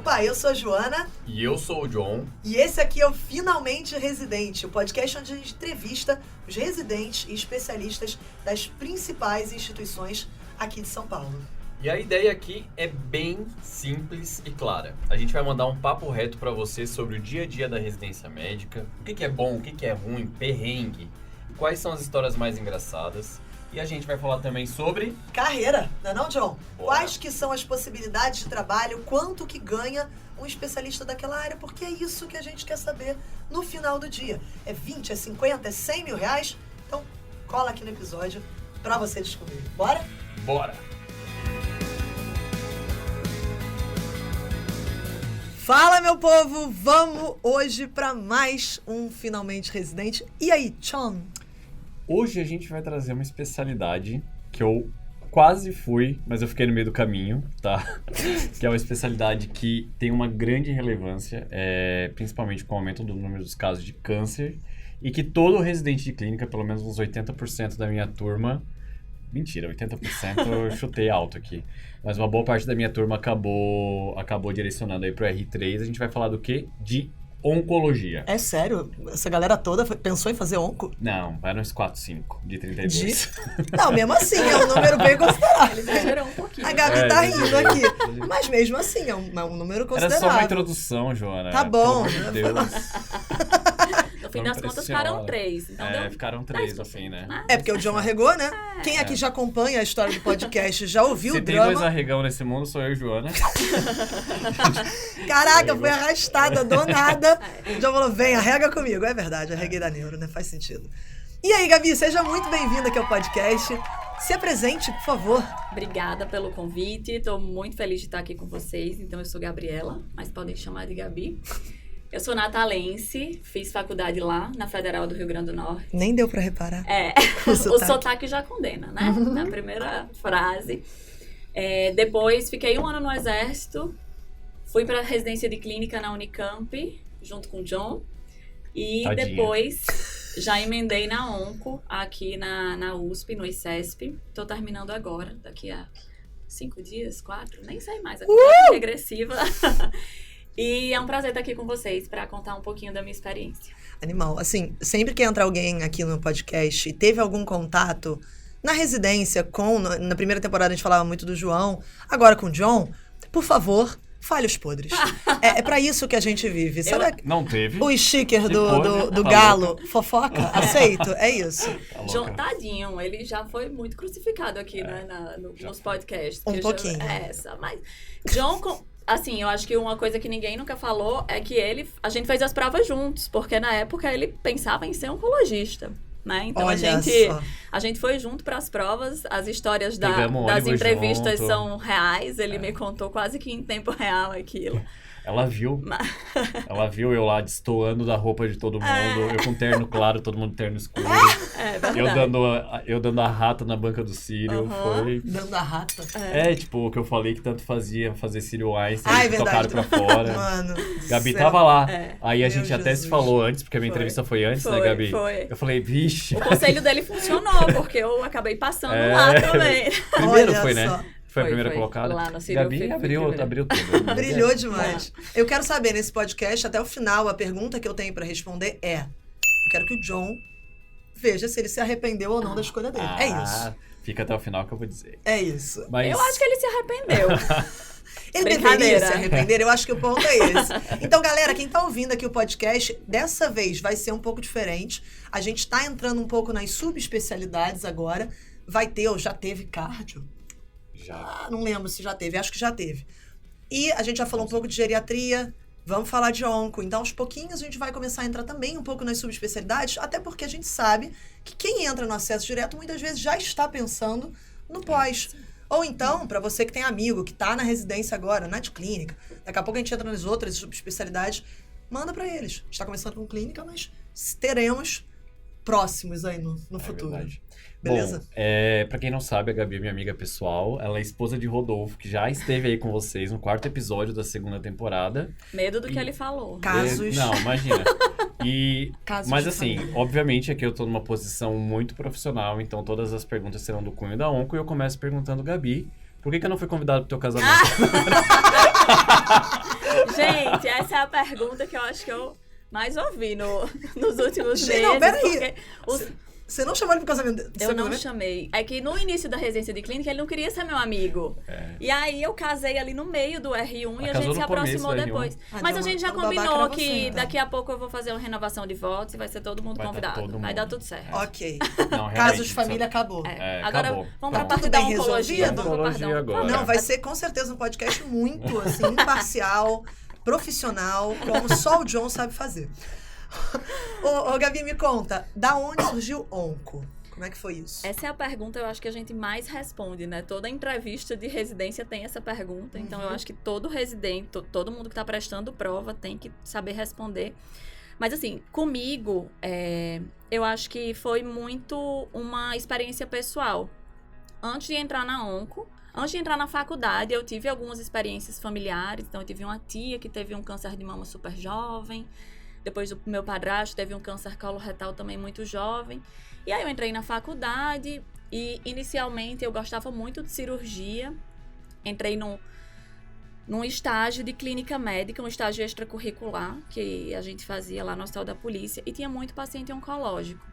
Opa, eu sou a Joana. E eu sou o John. E esse aqui é o Finalmente Residente, o podcast onde a gente entrevista os residentes e especialistas das principais instituições aqui de São Paulo. E a ideia aqui é bem simples e clara. A gente vai mandar um papo reto pra você sobre o dia a dia da residência médica, o que é bom, o que é ruim, perrengue, quais são as histórias mais engraçadas. E a gente vai falar também sobre... carreira, não é não, John? Bora. Quais que são as possibilidades de trabalho, quanto que ganha um especialista daquela área, porque é isso que a gente quer saber no final do dia. É 20, é 50, é 100 mil reais? Então, cola aqui no episódio pra você descobrir. Bora? Bora! Fala, meu povo! Vamos hoje pra mais um Finalmente Residente. E aí, John? Hoje a gente vai trazer uma especialidade que eu quase fui, mas eu fiquei no meio do caminho, tá? Que é uma especialidade que tem uma grande relevância, principalmente com o aumento do número dos casos de câncer, e que todo residente de clínica, pelo menos uns 80% da minha turma... Mentira, 80% eu chutei alto aqui. Mas uma boa parte da minha turma acabou direcionando aí pro R3. A gente vai falar do quê? De oncologia. É sério? Essa galera toda pensou em fazer onco? Não, vai nos 4, 5 de 32. Não, mesmo assim, é um número bem considerável. Ele exagerou um pouquinho. A Gabi tá rindo aqui. Mas mesmo assim, é um número considerável. Era só uma introdução, Joana. Tá bom. Pelo amor de Deus. No fim das contas, ficaram 3. Então ficaram 3 no fim, né? É porque o John arregou, né? Quem aqui já acompanha a história do podcast já ouviu o drama. Se tem 2 arregão nesse mundo, sou eu e Joana. Caraca, foi arrastada, do nada. O John falou, vem, arrega comigo. É verdade, arreguei da neuro, né? Faz sentido. E aí, Gabi, seja muito bem-vinda aqui ao podcast. Se apresente, por favor. Obrigada pelo convite. Estou muito feliz de estar aqui com vocês. Então, eu sou Gabriela, mas podem chamar de Gabi. Eu sou natalense, fiz faculdade lá, na Federal do Rio Grande do Norte. Nem deu pra reparar. O sotaque já condena, né? Na primeira frase. Depois, fiquei 1 ano no Exército. Fui para residência de clínica na Unicamp, junto com o John. E Tadinha. depois, já emendei na Onco, aqui na USP, no ICESP. Estou terminando agora, daqui a 5 dias, 4, nem sei mais. A contagem regressiva. E é um prazer estar aqui com vocês para contar um pouquinho da minha experiência. Animal. Assim, sempre que entra alguém aqui no podcast e teve algum contato na residência na primeira temporada a gente falava muito do João, agora com o John, por favor, fale os podres. É pra isso que a gente vive. Sabe Não teve. o sticker Se do pode, tá galo? louca. Fofoca? Aceito. É isso. Tá John, louca. tadinho, ele já foi muito crucificado aqui, né, nos podcasts. Um pouquinho. Mas John... Assim, eu acho que uma coisa que ninguém nunca falou é que a gente fez as provas juntos, porque na época ele pensava em ser oncologista, né? Então Olha só. a gente foi junto para as provas, as histórias Pegamos das ônibus entrevistas junto. são reais, ele me contou quase que em tempo real aquilo. Ela viu eu lá destoando da roupa de todo mundo, eu com terno claro, todo mundo terno escuro. É verdade. Eu dando a rata na banca do Círio, foi... Dando a rata. tipo, o que eu falei que tanto fazia fazer Círio Einstein, Ah, é eles verdade. tocaram pra fora. Mano. Gabi do céu. tava lá. É. Aí a Meu gente até se Jesus. falou antes, porque a minha Foi. entrevista foi antes, né, Foi, Gabi? foi. Eu falei, vixe. O conselho dele funcionou, porque eu acabei passando lá também. Primeiro Olha foi, né? só. Foi a primeira colocada. Lá no Círio eu Gabi fui abriu primeira. tudo. Brilhou demais. Eu quero saber, nesse podcast, até o final, a pergunta que eu tenho pra responder é... Eu quero que o John veja se ele se arrependeu ou não da escolha dele. É isso. Fica até o final que eu vou dizer. É isso. Mas... Eu acho que ele se arrependeu. Ele deveria Brincadeira. se arrepender, eu acho que o ponto é esse. Então, galera, quem tá ouvindo aqui o podcast, dessa vez vai ser um pouco diferente. A gente tá entrando um pouco nas subespecialidades agora. Vai ter, ou já teve cardio? Já. Não lembro se já teve, acho que já teve. E a gente já falou um pouco de geriatria, vamos falar de onco. Então, aos pouquinhos, a gente vai começar a entrar também um pouco nas subespecialidades, até porque a gente sabe que quem entra no acesso direto, muitas vezes já está pensando no pós. Ou então, para você que tem amigo, que tá na residência agora, na de clínica, daqui a pouco a gente entra nas outras subespecialidades, manda para eles. A gente tá começando com clínica, mas teremos próximos aí no futuro. Verdade. Beleza? Bom, pra quem não sabe, a Gabi é minha amiga pessoal. Ela é esposa de Rodolfo, que já esteve aí com vocês no 4º episódio da 2ª temporada. Medo do que ele falou. Casos. Não, imagina. Casos Mas de assim, família. obviamente aqui eu tô numa posição muito profissional, então todas as perguntas serão do cunho da Onco e eu começo perguntando, Gabi, por que eu não fui convidado pro teu casamento? Gente, essa é a pergunta que eu acho que eu mais ouvi nos últimos meses. Não, peraí. porque Você não chamou ele pro casamento? Eu não chamei. É que no início da residência de clínica, ele não queria ser meu amigo. E aí eu casei ali no meio do R1 e a gente se aproximou depois. Mas a gente já combinou que daqui a pouco eu vou fazer uma renovação de votos e vai ser todo mundo convidado. Vai dar tudo certo. Ok. Caso de família acabou. Agora acabou. vamos pra parte da oncologia. Agora. Não, vai ser com certeza um podcast muito, assim, imparcial, profissional, como só o John sabe fazer. Ô, Gabi, me conta, da onde surgiu Onco? Como é que foi isso? Essa é a pergunta, eu acho que a gente mais responde, né? Toda entrevista de residência tem essa pergunta, então eu acho que todo residente, todo mundo que está prestando prova tem que saber responder. Mas assim, comigo, eu acho que foi muito uma experiência pessoal. Antes de entrar na Onco, antes de entrar na faculdade, eu tive algumas experiências familiares, então eu tive uma tia que teve um câncer de mama super jovem. Depois do meu padrasto teve um câncer coloretal também muito jovem. E aí eu entrei na faculdade e inicialmente eu gostava muito de cirurgia. Entrei num estágio de clínica médica, um estágio extracurricular que a gente fazia lá no Hospital da Polícia e tinha muito paciente oncológico.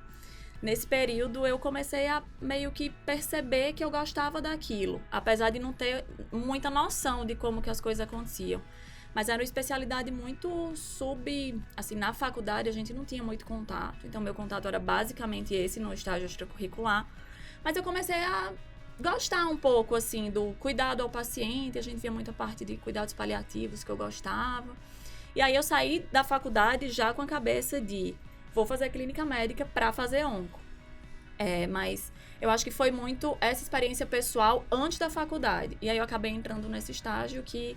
Nesse período eu comecei a meio que perceber que eu gostava daquilo, apesar de não ter muita noção de como que as coisas aconteciam. Mas era uma especialidade muito assim, na faculdade a gente não tinha muito contato. Então, meu contato era basicamente esse, no estágio extracurricular. Mas eu comecei a gostar um pouco, assim, do cuidado ao paciente. A gente via muita parte de cuidados paliativos que eu gostava. E aí, eu saí da faculdade já com a cabeça de vou fazer clínica médica para fazer onco. Mas eu acho que foi muito essa experiência pessoal antes da faculdade. E aí, eu acabei entrando nesse estágio que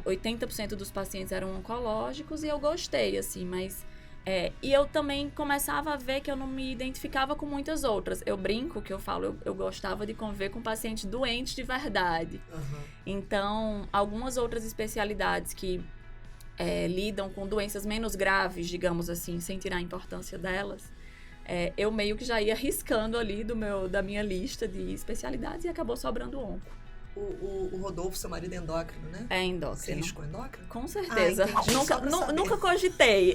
80% dos pacientes eram oncológicos e eu gostei, assim, mas... e eu também começava a ver que eu não me identificava com muitas outras. Eu brinco que eu falo, eu gostava de conviver com pacientes doentes de verdade. Então, algumas outras especialidades que lidam com doenças menos graves, digamos assim, sem tirar a importância delas, eu meio que já ia riscando ali da minha lista de especialidades e acabou sobrando onco. O Rodolfo, seu marido, é endócrino, né? É endócrino. Você riscou endócrino? Com certeza. Entendi, Nunca cogitei.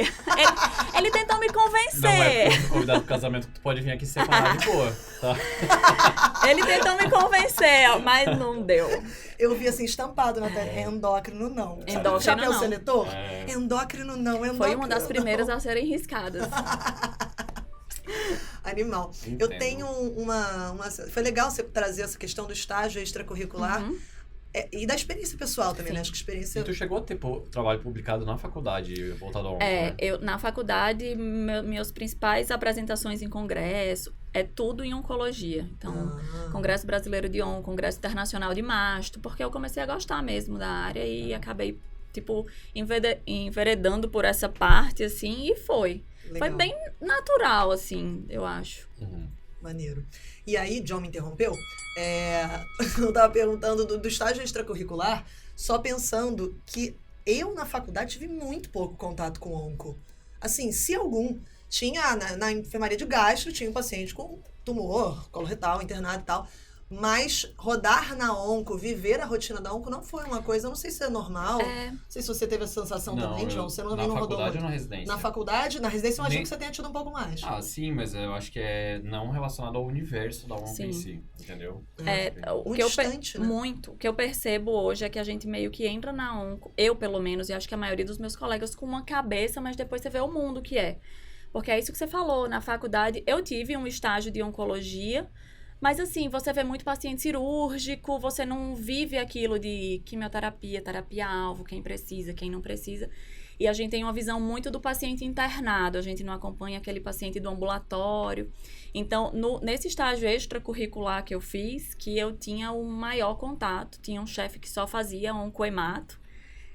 Ele tentou me convencer. Não é convidado pro casamento que tu pode vir aqui separar de boa, tá? Ele tentou me convencer, mas não deu. Eu vi assim, estampado na tela, endócrino não. Endócrino Chapéu não. seletor? Endócrino não, endócrino Foi uma das não. primeiras a serem riscadas. Animal. Entendo. Eu tenho Foi legal você trazer essa questão do estágio extracurricular e da experiência pessoal também, né? Acho que experiência... E tu chegou a ter trabalho publicado na faculdade, voltado ao onco, né? Na faculdade, meus principais apresentações em congresso é tudo em oncologia. Então, Congresso Brasileiro de Onco, Congresso Internacional de Masto, porque eu comecei a gostar mesmo da área e acabei, enveredando por essa parte, assim, e foi. Legal. Foi bem natural, assim, eu acho. Maneiro. E aí, John me interrompeu, eu tava perguntando do estágio extracurricular, só pensando que eu, na faculdade, tive muito pouco contato com onco. Assim, se algum, tinha na enfermaria de gastro, tinha um paciente com tumor, coloretal, internado e tal, mas rodar na onco, viver a rotina da onco não foi uma coisa, eu não sei se é normal, não sei se você teve essa sensação também, John, você não rodou muito. Na faculdade ou na residência? Na faculdade, na residência eu imagino que você tenha tido um pouco mais. Ah, sim, mas eu acho que é não relacionado ao universo da onco em si, entendeu? Muito distante, né? Muito. O que eu percebo hoje é que a gente meio que entra na onco, eu pelo menos, e acho que a maioria dos meus colegas, com uma cabeça, mas depois você vê o mundo que é. Porque é isso que você falou, na faculdade eu tive um estágio de oncologia, mas assim, você vê muito paciente cirúrgico, você não vive aquilo de quimioterapia, terapia-alvo, quem precisa, quem não precisa. E a gente tem uma visão muito do paciente internado, a gente não acompanha aquele paciente do ambulatório. Então, nesse estágio extracurricular que eu fiz, que eu tinha o maior contato, tinha um chefe que só fazia oncoemato,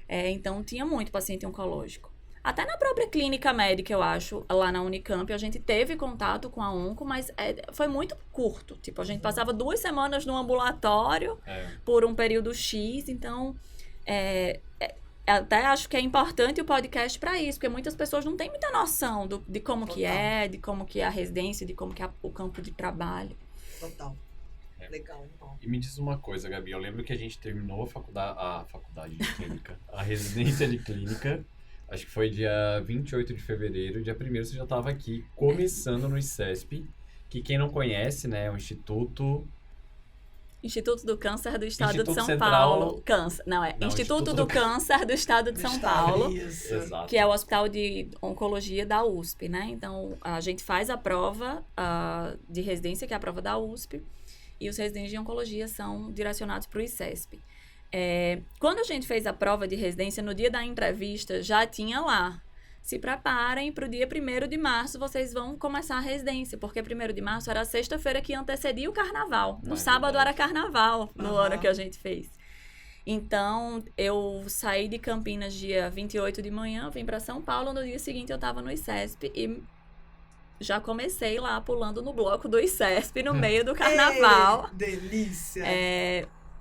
então tinha muito paciente oncológico. Até na própria clínica médica, eu acho, lá na Unicamp, a gente teve contato com a onco, mas foi muito curto. Tipo, a gente passava 2 semanas no ambulatório por um período X, então até acho que é importante o podcast para isso, porque muitas pessoas não têm muita noção de como que é, de como que é a residência, de como que é o campo de trabalho. Total. Legal, então. E me diz uma coisa, Gabi, eu lembro que a gente terminou a faculdade de clínica, a residência de clínica, acho que foi dia 28 de fevereiro, dia 1º você já estava aqui, começando no ICESP, que quem não conhece, né, é um instituto do Câncer do Estado Instituto de São Central- Paulo. Câncer, não, Não, Instituto do Câncer do Estado de São Paulo. Isso. Exato. Que é o Hospital de Oncologia da USP, né? Então, a gente faz a prova de residência, que é a prova da USP, e os residentes de oncologia são direcionados para o ICESP. Quando a gente fez a prova de residência, no dia da entrevista, já tinha lá. Se preparem para o dia 1º de março, vocês vão começar a residência, porque 1º de março era a sexta-feira que antecedia o carnaval. No sábado verdade. era carnaval, no Aham. ano que a gente fez. Então, eu saí de Campinas dia 28 de manhã, vim para São Paulo, no dia seguinte eu estava no ICESP e já comecei lá pulando no bloco do ICESP no meio do carnaval. Ei, delícia.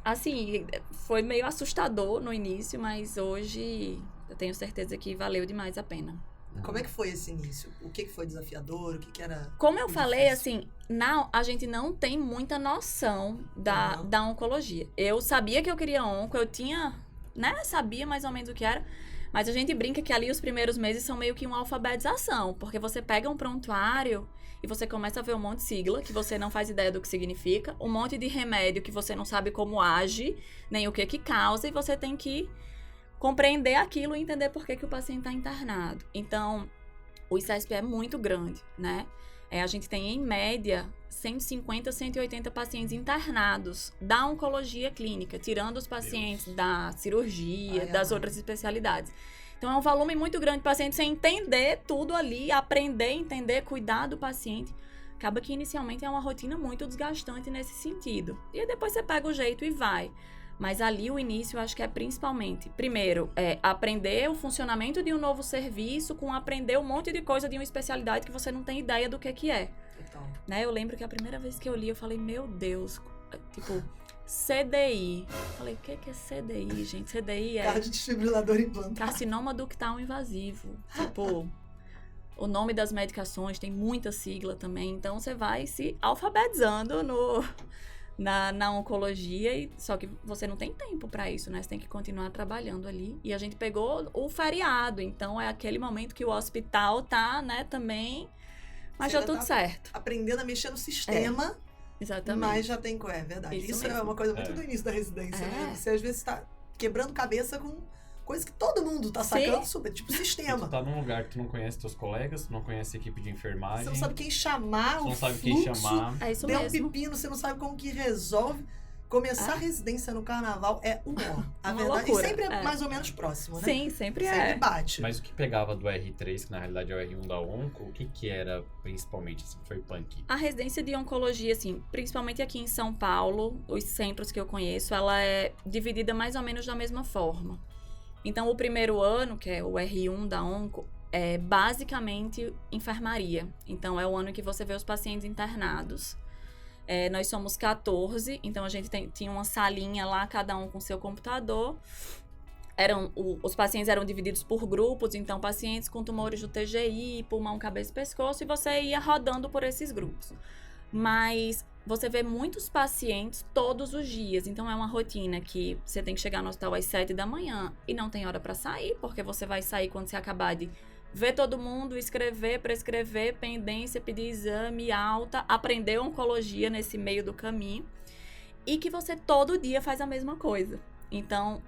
Assim, foi meio assustador no início, mas hoje eu tenho certeza que valeu demais a pena. Como é que foi esse início? O que foi desafiador? O que era... Como eu falei, difícil? assim, a gente não tem muita noção Aham. da oncologia. Eu sabia que eu queria onco, eu tinha, né, sabia mais ou menos o que era, mas a gente brinca que ali os primeiros meses são meio que uma alfabetização, porque você pega um prontuário e você começa a ver um monte de sigla que você não faz ideia do que significa, um monte de remédio que você não sabe como age, nem o que causa, e você tem que compreender aquilo e entender por que o paciente está internado. Então, o ICESP é muito grande, né? A gente tem, em média, 150, 180 pacientes internados da oncologia clínica, tirando os pacientes da cirurgia, Ai, das amém. outras especialidades. Então, é um volume muito grande de pacientes sem entender tudo ali, aprender, entender, cuidar do paciente. Acaba que, inicialmente, é uma rotina muito desgastante nesse sentido. E aí, depois você pega o jeito e vai. Mas ali o início eu acho que é principalmente, primeiro, aprender o funcionamento de um novo serviço com aprender um monte de coisa de uma especialidade que você não tem ideia do que é. Então, Né? Eu lembro que a primeira vez que eu li, eu falei, meu Deus, tipo, CDI. Eu falei, o que é CDI, gente? CDI é cardiodesfibrilador implantado. carcinoma ductal invasivo. Tipo, o nome das medicações tem muita sigla também, então você vai se alfabetizando na oncologia, só que você não tem tempo para isso, né? Você tem que continuar trabalhando ali. E a gente pegou o feriado, então é aquele momento que o hospital tá, né, também, mas Você já ainda tudo tá certo. aprendendo a mexer no sistema, Exatamente. mas já tem... É verdade. Isso Isso é mesmo. uma coisa muito do início da residência, É. né? Você às vezes está quebrando cabeça com coisa que todo mundo tá Sim. sacando super, tipo E tu sistema. tá num lugar que tu não conhece teus colegas, tu não conhece a equipe de enfermagem, Você não sabe quem chamar, tu o não sabe fluxo, quem chamar. É isso deu um mesmo. pepino, você não sabe como que resolve. Começar É. a residência no carnaval é um ó. A Uma verdade. loucura, E sempre é é. mais ou menos próximo, né? Sim, sempre Sempre é. bate. Mas o que pegava do R3, que na realidade é o R1 da Onco, o que era principalmente, assim, foi punk? A residência de oncologia, assim, principalmente aqui em São Paulo, os centros que eu conheço, ela é dividida mais ou menos da mesma forma. Então, o primeiro ano, que é o R1 da Onco, é basicamente enfermaria. Então, é o ano que você vê os pacientes internados. Nós somos 14, então a gente tinha uma salinha lá, cada um com seu computador. Os pacientes eram divididos por grupos, então pacientes com tumores do TGI, pulmão, cabeça e pescoço, e você ia rodando por esses grupos. Mas você vê muitos pacientes todos os dias, então é uma rotina que você tem que chegar no hospital às 7 da manhã e não tem hora para sair, porque você vai sair quando você acabar de ver todo mundo, escrever, prescrever, pendência, pedir exame, alta, aprender oncologia nesse meio do caminho, e que você todo dia faz a mesma coisa. Então,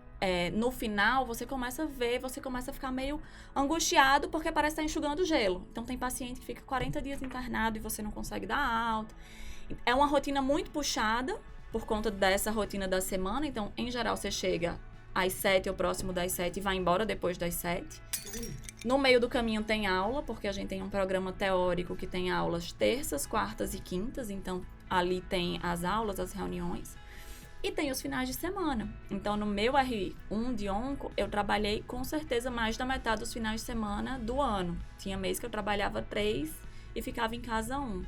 no final, você começa a ver, você começa a ficar meio angustiado, porque parece estar enxugando gelo. Então, tem paciente que fica 40 dias internado e você não consegue dar alta. É uma rotina muito puxada, por conta dessa rotina da semana. Então, em geral, você chega às 7 ou próximo das 7 e vai embora depois das 7. No meio do caminho tem aula, porque a gente tem um programa teórico que tem aulas terças, quartas e quintas. Então, ali tem as aulas, as reuniões. E tem os finais de semana. Então, no meu R1 de onco, eu trabalhei com certeza mais da metade dos finais de semana do ano. Tinha mês que eu trabalhava 3 e ficava em casa 1.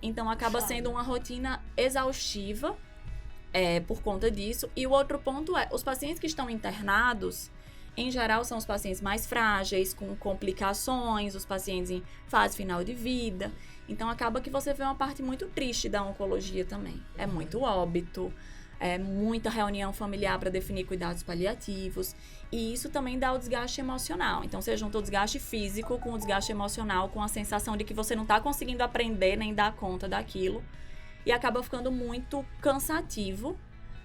Então, acaba sendo uma rotina exaustiva por conta disso. E o outro ponto os pacientes que estão internados, em geral, são os pacientes mais frágeis, com complicações, os pacientes em fase final de vida. Então, acaba que você vê uma parte muito triste da oncologia também. É muito óbito, é muita reunião familiar para definir cuidados paliativos. E isso também dá o desgaste emocional. Então, você junta o desgaste físico com o desgaste emocional, com a sensação de que você não está conseguindo aprender nem dar conta daquilo. E acaba ficando muito cansativo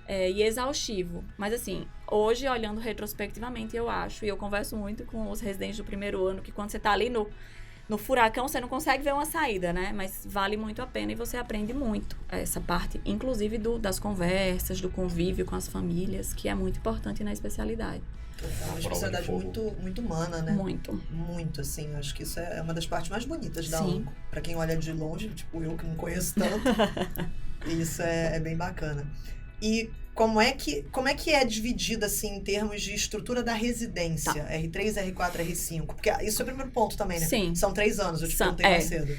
e exaustivo. Mas, assim, hoje, olhando retrospectivamente, eu acho, e eu converso muito com os residentes do primeiro ano, que quando você está ali no furacão, você não consegue ver uma saída, né? Mas vale muito a pena e você aprende muito essa parte, inclusive das conversas, do convívio com as famílias, que é muito importante na especialidade. É uma especialidade muito humana, né? Muito, assim. Acho que isso é uma das partes mais bonitas da onco. Pra quem olha de longe, tipo eu que não conheço tanto, isso é bem bacana. E como é que é dividido, assim, em termos de estrutura da residência? Tá. R3, R4, R5? Porque isso é o primeiro ponto também, né? Sim. São 3 anos, eu te perguntei mais cedo.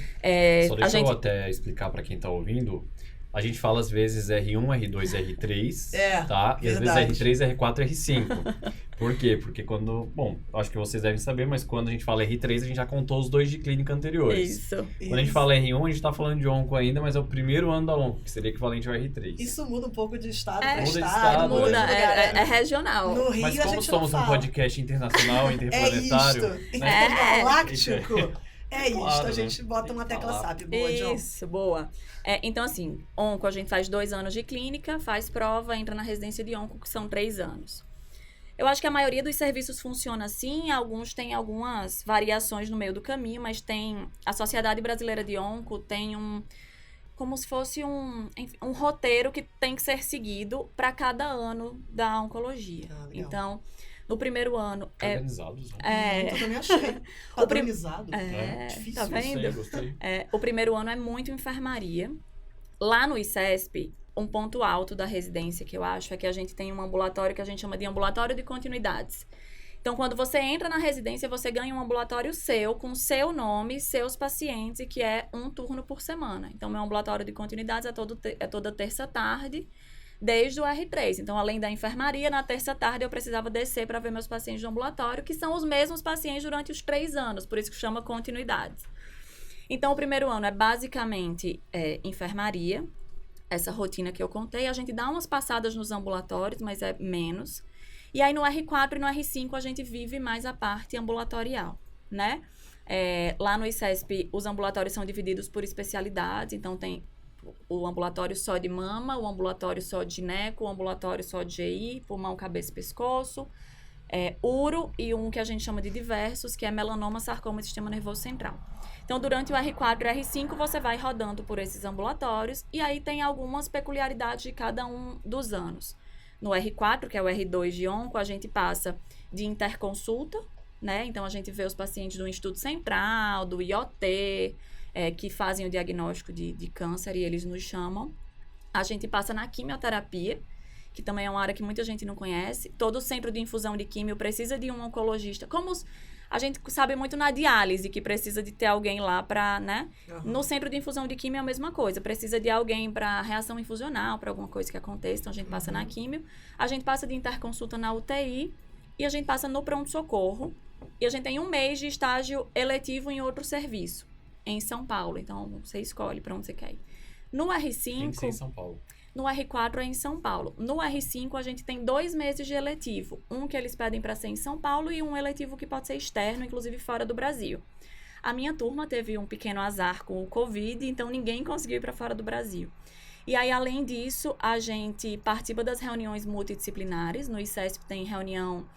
Só deixa eu até explicar pra quem tá ouvindo. A gente fala às vezes R1, R2, R3, tá? E verdade. às vezes R3, R4, R5. Por quê? Porque quando... Bom, acho que vocês devem saber, mas quando a gente fala R3, a gente já contou os 2 de clínica anteriores. Isso. Quando a gente fala R1, a gente tá falando de onco ainda, mas é o primeiro ano da onco, que seria equivalente ao R3. Isso muda um pouco de estado para muda estado. Muda, é regional. No Rio, mas a como gente somos não um fala. podcast internacional, interplanetário... É isto. Intergaláctico. É isso, Claro, a gente bota uma tecla SAP. Boa, John. Isso, boa. Então, assim, onco, a gente faz 2 anos de clínica, faz prova, entra na residência de onco, que são 3 anos. Eu acho que a maioria dos serviços funciona assim, alguns têm algumas variações no meio do caminho, mas tem... A Sociedade Brasileira de Onco tem como se fosse um roteiro que tem que ser seguido para cada ano da oncologia. Então... No primeiro ano... Organizados, né? Eu também achei. Padronizado. Difícil. Tá vendo? Gostei. O primeiro ano é muito enfermaria. Lá no ICESP, um ponto alto da residência que eu acho é que a gente tem um ambulatório que a gente chama de ambulatório de continuidades. Então, quando você entra na residência, você ganha um ambulatório seu, com seu nome, seus pacientes, e que é 1 turno por semana. Então, meu ambulatório de continuidades é toda terça-tarde, desde o R3. Então, além da enfermaria, na terça-tarde eu precisava descer para ver meus pacientes do ambulatório, que são os mesmos pacientes durante os 3 anos, por isso que chama continuidade. Então, o primeiro ano é basicamente enfermaria, essa rotina que eu contei. A gente dá umas passadas nos ambulatórios, mas é menos. E aí, no R4 e no R5, a gente vive mais a parte ambulatorial, né? Lá no ICESP, os ambulatórios são divididos por especialidades, então tem o ambulatório só de mama, o ambulatório só de gineco, o ambulatório só de GI, pulmão, cabeça e pescoço, uro e um que a gente chama de diversos, que é melanoma, sarcoma e sistema nervoso central. Então, durante o R4 e R5, você vai rodando por esses ambulatórios e aí tem algumas peculiaridades de cada um dos anos. No R4, que é o R2 de onco, a gente passa de interconsulta, né? Então, a gente vê os pacientes do Instituto Central, do IoT, que fazem o diagnóstico de câncer e eles nos chamam. A gente passa na quimioterapia, que também é uma área que muita gente não conhece. Todo centro de infusão de químio precisa de um oncologista. Como a gente sabe muito na diálise, que precisa de ter alguém lá para, né? Uhum. No centro de infusão de químio é a mesma coisa. Precisa de alguém para reação infusional, para alguma coisa que aconteça. Então, a gente passa na químio. A gente passa de interconsulta na UTI. E a gente passa no pronto-socorro. E a gente tem 1 mês de estágio eletivo em outro serviço, em São Paulo. Então, você escolhe para onde você quer ir. No R5... Tem que ser em São Paulo. No R4 é em São Paulo. No R5, a gente tem 2 meses de eletivo. Um que eles pedem para ser em São Paulo e um eletivo que pode ser externo, inclusive fora do Brasil. A minha turma teve um pequeno azar com o Covid, então ninguém conseguiu ir para fora do Brasil. E aí, além disso, a gente participa das reuniões multidisciplinares. No ICESP tem reunião...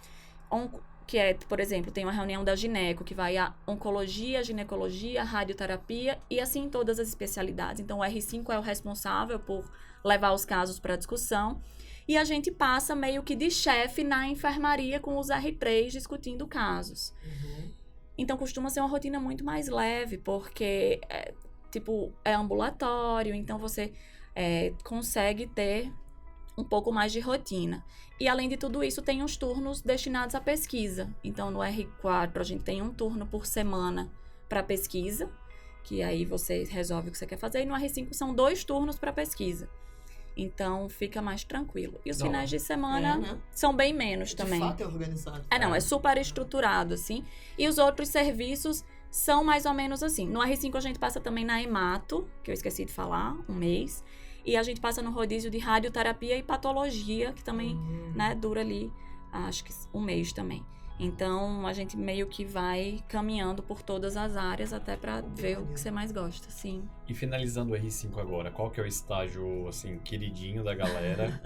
que por exemplo, tem uma reunião da gineco, que vai a oncologia, ginecologia, radioterapia e assim todas as especialidades. Então, o R5 é o responsável por levar os casos para discussão. E a gente passa meio que de chefe na enfermaria com os R3 discutindo casos. Uhum. Então, costuma ser uma rotina muito mais leve, porque, é ambulatório, então você consegue ter um pouco mais de rotina. E, além de tudo isso, tem uns turnos destinados à pesquisa. Então, no R4, a gente tem 1 turno por semana para pesquisa, que aí você resolve o que você quer fazer. E no R5 são 2 turnos para pesquisa. Então, fica mais tranquilo. E os Não. finais de semana né? são bem menos também. De fato é organizado. Não, é super estruturado, assim. E os outros serviços são mais ou menos assim. No R5 a gente passa também na hemato, que eu esqueci de falar, um mês. E a gente passa no rodízio de radioterapia e patologia, que também, né, dura ali, acho que um mês também. Então, a gente meio que vai caminhando por todas as áreas até pra ver o que você mais gosta, sim. E finalizando o R5 agora, qual que é o estágio, assim, queridinho da galera,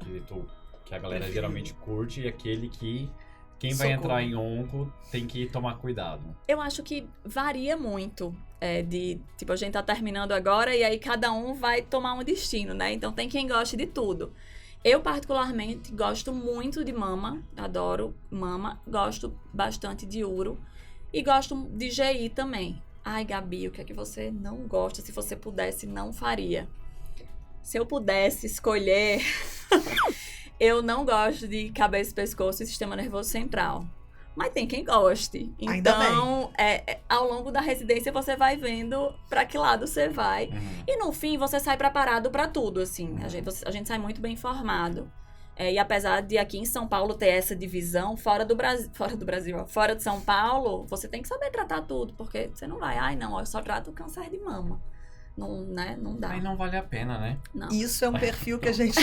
que a galera geralmente curte, e aquele que quem vai Socorro. entrar em onco tem que tomar cuidado? Eu acho que varia muito. Tipo, a gente tá terminando agora e aí cada um vai tomar um destino, né? Então tem quem goste de tudo. Eu, particularmente, gosto muito de mama, adoro mama, gosto bastante de uro e gosto de GI também. Ai, Gabi, o que é que você não gosta? Se você pudesse, não faria. Se eu pudesse escolher, eu não gosto de cabeça, pescoço e sistema nervoso central. Mas tem quem goste. Ainda Então, ao longo da residência, você vai vendo pra que lado você vai. E no fim, você sai preparado pra tudo, assim. A gente sai muito bem informado. E apesar de aqui em São Paulo ter essa divisão, fora de São Paulo, você tem que saber tratar tudo. Porque você não vai, eu só trato câncer de mama. Não, né? Não dá. Aí não vale a pena, né? Não. Isso é um perfil que a gente...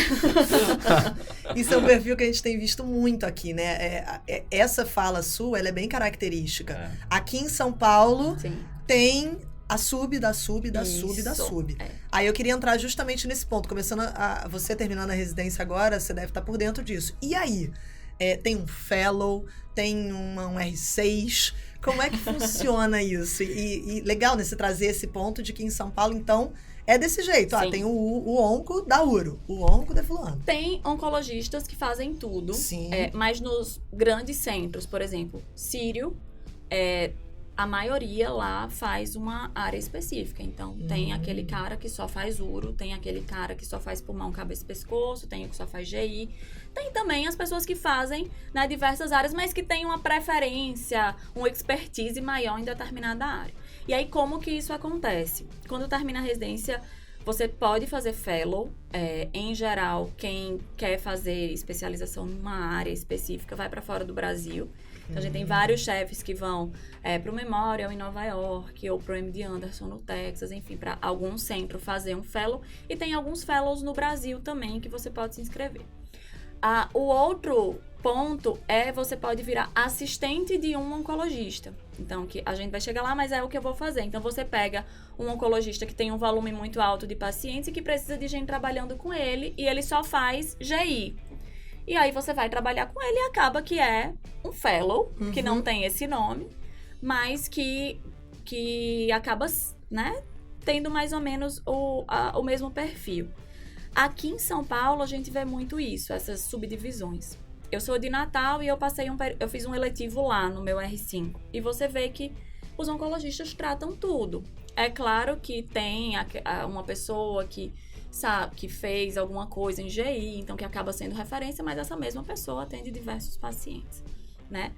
Isso é um perfil que a gente tem visto muito aqui, né? Essa fala sua, ela é bem característica. É. Aqui em São Paulo, Sim. tem a sub, da sub, da Isso. sub, da sub. É. Aí eu queria entrar justamente nesse ponto. Começando você terminando a residência agora, você deve estar por dentro disso. E aí? Tem um fellow, tem um R6... Como é que funciona isso? E legal, né? Você trazer esse ponto de que em São Paulo, então, é desse jeito. Sim. Tem o onco da Uro, o onco da fulano. Tem oncologistas que fazem tudo. Sim. Mas nos grandes centros, por exemplo, Sírio, a maioria lá faz uma área específica. Então, tem aquele cara que só faz uro, tem aquele cara que só faz pulmão, cabeça e pescoço, tem o que só faz GI. Tem também as pessoas que fazem, né, diversas áreas, mas que têm uma preferência, uma expertise maior em determinada área. E aí, como que isso acontece? Quando termina a residência, você pode fazer fellow. Em geral, quem quer fazer especialização numa área específica vai para fora do Brasil. Então, a gente tem vários chefes que vão para o Memorial em Nova York ou para o MD Anderson no Texas, enfim, para algum centro fazer um fellow. E tem alguns fellows no Brasil também que você pode se inscrever. O outro ponto você pode virar assistente de um oncologista. Então, que a gente vai chegar lá, mas é o que eu vou fazer. Então, você pega um oncologista que tem um volume muito alto de pacientes e que precisa de gente trabalhando com ele e ele só faz GI. E aí você vai trabalhar com ele e acaba que é um fellow, que não tem esse nome, mas que acaba, né, tendo mais ou menos o mesmo perfil. Aqui em São Paulo, a gente vê muito isso, essas subdivisões. Eu sou de Natal e eu fiz um eletivo lá no meu R5. E você vê que os oncologistas tratam tudo. É claro que tem uma pessoa que sabe, que fez alguma coisa em GI, então que acaba sendo referência, mas essa mesma pessoa atende diversos pacientes, né?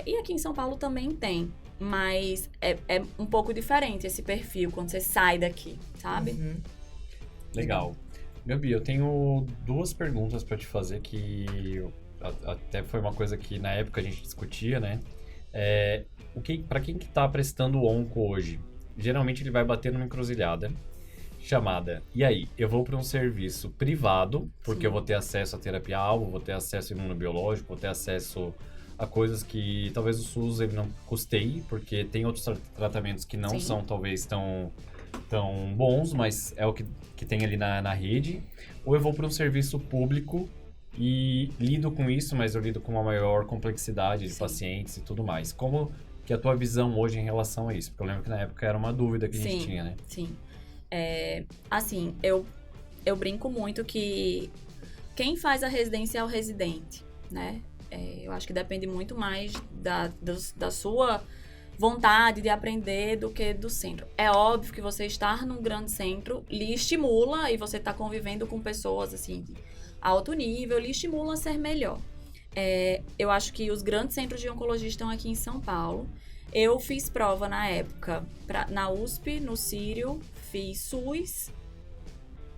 E aqui em São Paulo também tem, mas é um pouco diferente esse perfil quando você sai daqui, sabe? Legal. Gabi, eu tenho duas perguntas para te fazer que até foi uma coisa que na época a gente discutia, né? Para quem que tá prestando onco hoje, geralmente ele vai bater numa encruzilhada chamada, e aí, eu vou para um serviço privado, porque Sim. eu vou ter acesso à terapia-alvo, vou ter acesso ao imunobiológico, vou ter acesso a coisas que talvez o SUS ele não custeie, porque tem outros tratamentos que não Sim. são talvez tão bons, mas é o que tem ali na rede, ou eu vou para um serviço público e lido com isso, mas eu lido com uma maior complexidade de Sim. pacientes e tudo mais. Como que é a tua visão hoje em relação a isso? Porque eu lembro que na época era uma dúvida que a gente tinha, né? Sim. Assim, eu brinco muito que quem faz a residência é o residente, né? Eu acho que depende muito mais da sua vontade de aprender do que do centro. É óbvio que você estar num grande centro lhe estimula, e você está convivendo com pessoas assim de alto nível, lhe estimula a ser melhor. Eu acho que os grandes centros de oncologia estão aqui em São Paulo. Eu fiz prova na época na USP, no Sírio, fiz SUS.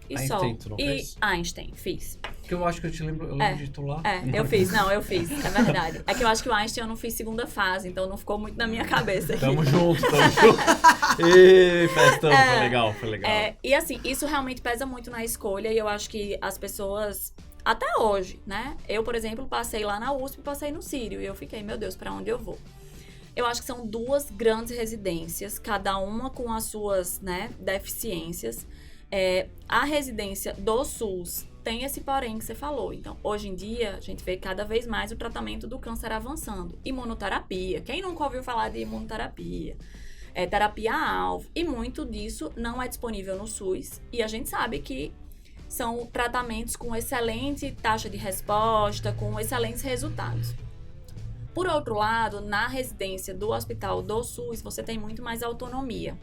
e Einstein, só. tu não E fez? Einstein, fiz. Porque eu acho que eu lembro de tu lá. Eu fiz, é verdade. É que eu acho que o Einstein eu não fiz segunda fase, então não ficou muito na minha cabeça aqui. Tamo junto. Ê, festão, foi legal. E assim, isso realmente pesa muito na escolha e eu acho que as pessoas, até hoje, né? Eu, por exemplo, passei lá na USP, passei no Sírio e eu fiquei, meu Deus, pra onde eu vou? Eu acho que são 2 grandes residências, cada uma com as suas, né, deficiências. A residência do SUS tem esse porém que você falou. Então, hoje em dia, a gente vê cada vez mais o tratamento do câncer avançando. Imunoterapia. Quem nunca ouviu falar de imunoterapia? Terapia-alvo. E muito disso não é disponível no SUS. E a gente sabe que são tratamentos com excelente taxa de resposta, com excelentes resultados. Por outro lado, na residência do hospital do SUS, você tem muito mais autonomia,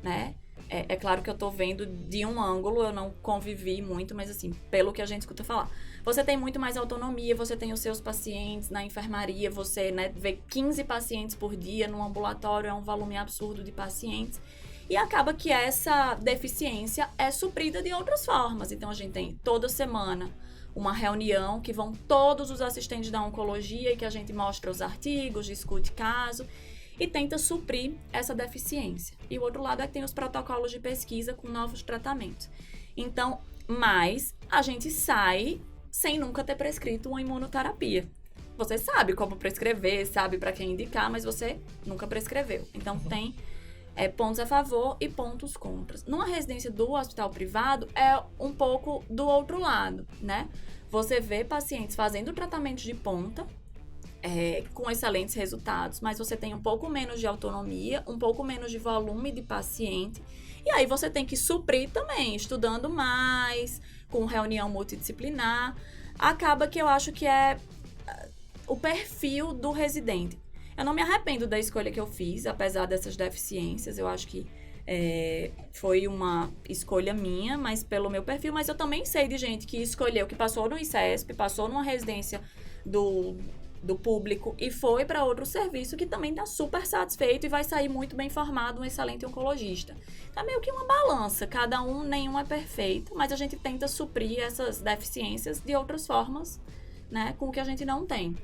né? É claro que eu tô vendo de um ângulo, eu não convivi muito, mas assim, pelo que a gente escuta falar. Você tem muito mais autonomia, você tem os seus pacientes na enfermaria, você, né, vê 15 pacientes por dia no ambulatório, é um volume absurdo de pacientes. E acaba que essa deficiência é suprida de outras formas. Então, a gente tem toda semana uma reunião que vão todos os assistentes da oncologia e que a gente mostra os artigos, discute caso e tenta suprir essa deficiência. E o outro lado é que tem os protocolos de pesquisa com novos tratamentos. Então, mas a gente sai sem nunca ter prescrito uma imunoterapia. Você sabe como prescrever, sabe para quem indicar, mas você nunca prescreveu. Então, tem pontos a favor e pontos contras. Numa residência do hospital privado, é um pouco do outro lado, né? Você vê pacientes fazendo tratamentos de ponta, com excelentes resultados, mas você tem um pouco menos de autonomia, um pouco menos de volume de paciente, e aí você tem que suprir também, estudando mais, com reunião multidisciplinar. Acaba que eu acho que é o perfil do residente. Eu não me arrependo da escolha que eu fiz, apesar dessas deficiências. Eu acho que foi uma escolha minha, mas pelo meu perfil. Mas eu também sei de gente que escolheu, que passou no ICESP, passou numa residência do público e foi para outro serviço que também está super satisfeito e vai sair muito bem formado, um excelente oncologista. Tá meio que uma balança, nenhum é perfeito, mas a gente tenta suprir essas deficiências de outras formas, né, com o que a gente não tem.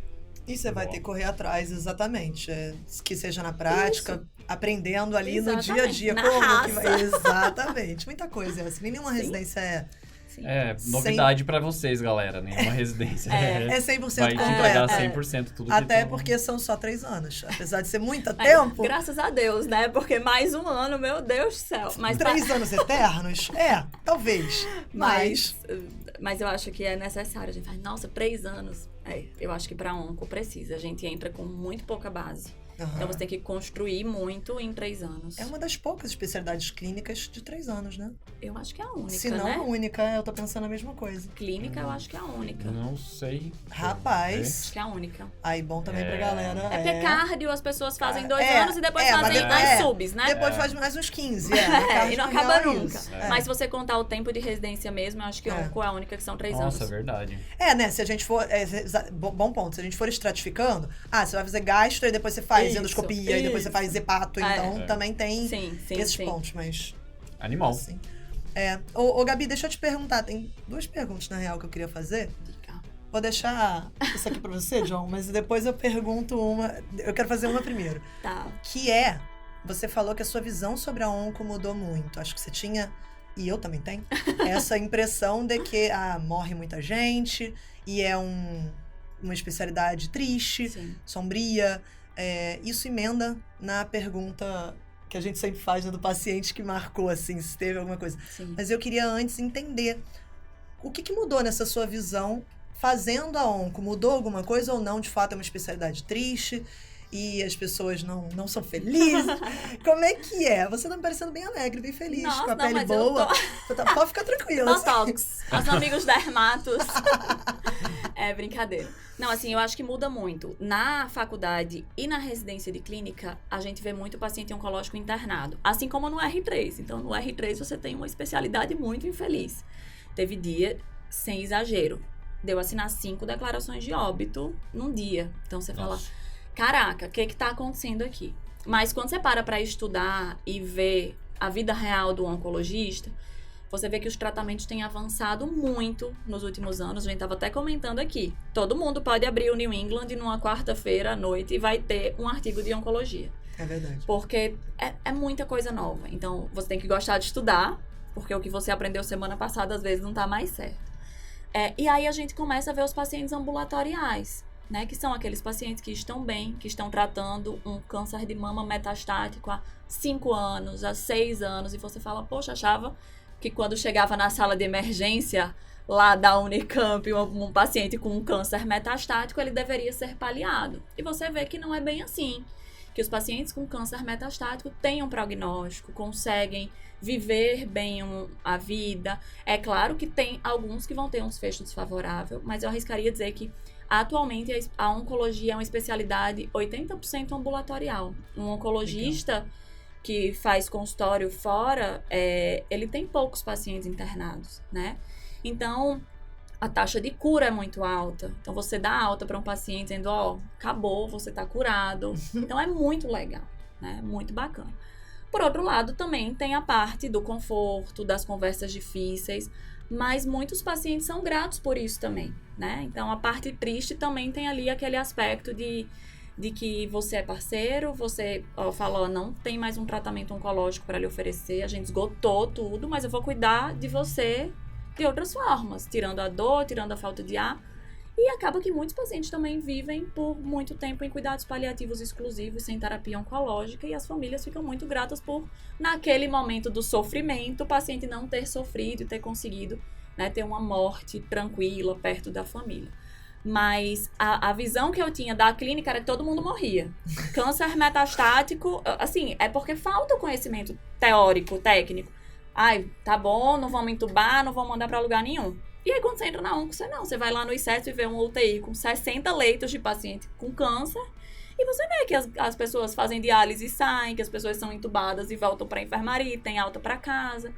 E você vai ter que correr atrás, exatamente. Que seja na prática, aprendendo ali Exatamente. No dia a dia. Na como raça. que vai. Exatamente. Muita coisa. Assim, nenhuma residência novidade pra vocês, galera. Nenhuma residência é 100% vai te completa. entregar 100% tudo Até que porque são só 3 anos. Apesar de ser muito tempo. Graças a Deus, né? Porque mais um ano, meu Deus do céu. Mas 3 anos eternos? Talvez. Mas eu acho que é necessário. A gente fala, nossa, 3 anos. Eu acho que pra onco precisa. A gente entra com muito pouca base. Então você tem que construir muito em 3 anos. É uma das poucas especialidades clínicas de 3 anos, né? Eu acho que é a única, Se não a única, eu tô pensando a mesma coisa. Clínica, eu acho que é a única. Não sei. Rapaz. Acho que é a única. Aí, bom também pra galera. É porque cardio as pessoas fazem 2 anos e depois fazem as subs, né? Depois faz mais uns 15, e não acaba nunca. Mas se você contar o tempo de residência mesmo, eu acho que onco é a única que são 3 anos. Nossa, é verdade. Né? Se a gente for... bom ponto. Se a gente for estratificando, você vai fazer gastro e depois você faz endoscopia e depois você faz hepato. Então, também tem esses pontos, mas... Animal. Assim. Ô, Gabi, deixa eu te perguntar. Tem 2 perguntas, na real, que eu queria fazer. Vou deixar isso aqui pra você, John, mas depois eu pergunto uma... Eu quero fazer uma primeiro. Tá. Que você falou que a sua visão sobre a onco mudou muito. Acho que você tinha, e eu também tenho, essa impressão de que morre muita gente e é uma especialidade triste, sombria. Isso emenda na pergunta que a gente sempre faz do paciente que marcou, assim, se teve alguma coisa. Sim. Mas eu queria antes entender o que mudou nessa sua visão fazendo a onco. Mudou alguma coisa ou não? De fato, é uma especialidade triste e as pessoas não são felizes. Como é que é? Você tá me parecendo bem alegre, bem feliz, com a pele boa. Pode ficar tranquila. Botox. Os amigos dermatos. É brincadeira. Não, assim, eu acho que muda muito. Na faculdade e na residência de clínica, a gente vê muito paciente oncológico internado. Assim como no R3. Então, no R3 você tem uma especialidade muito infeliz. Teve dia, sem exagero, deu assinar 5 declarações de óbito num dia. Então, você fala, caraca, o que tá acontecendo aqui? Mas quando você para estudar e ver a vida real do oncologista, você vê que os tratamentos têm avançado muito nos últimos anos. A gente estava até comentando aqui. Todo mundo pode abrir o New England numa quarta-feira à noite e vai ter um artigo de oncologia. É verdade. Porque é muita coisa nova. Então, você tem que gostar de estudar, porque o que você aprendeu semana passada, às vezes, não está mais certo. E aí, a gente começa a ver os pacientes ambulatoriais, né? Que são aqueles pacientes que estão bem, que estão tratando um câncer de mama metastático há 5 anos, há 6 anos. E você fala, poxa, achava que quando chegava na sala de emergência lá da Unicamp, um paciente com um câncer metastático, ele deveria ser paliado. E você vê que não é bem assim. Que os pacientes com câncer metastático têm um prognóstico, conseguem viver bem a vida. É claro que tem alguns que vão ter um desfecho desfavorável, mas eu arriscaria dizer que atualmente a oncologia é uma especialidade 80% ambulatorial. Um oncologista que faz consultório fora, ele tem poucos pacientes internados, né? Então, a taxa de cura é muito alta. Então, você dá alta para um paciente dizendo, acabou, você está curado. Então, é muito legal, né? Muito bacana. Por outro lado, também tem a parte do conforto, das conversas difíceis, mas muitos pacientes são gratos por isso também, né? Então, a parte triste também tem ali aquele aspecto de que você é parceiro, você fala, não tem mais um tratamento oncológico para lhe oferecer, a gente esgotou tudo, mas eu vou cuidar de você de outras formas, tirando a dor, tirando a falta de ar. E acaba que muitos pacientes também vivem por muito tempo em cuidados paliativos exclusivos, sem terapia oncológica, e as famílias ficam muito gratas por, naquele momento do sofrimento, o paciente não ter sofrido e ter conseguido, né, ter uma morte tranquila perto da família. Mas a visão que eu tinha da clínica era que todo mundo morria. Câncer metastático, assim, é porque falta o conhecimento teórico, técnico. Ai, tá bom, não vamos entubar, não vamos mandar pra lugar nenhum. E aí, quando você entra na onco, você vai lá no ICESP e vê um UTI com 60 leitos de paciente com câncer. E você vê que as pessoas fazem diálise e saem, que as pessoas são entubadas e voltam pra enfermaria, tem alta pra casa.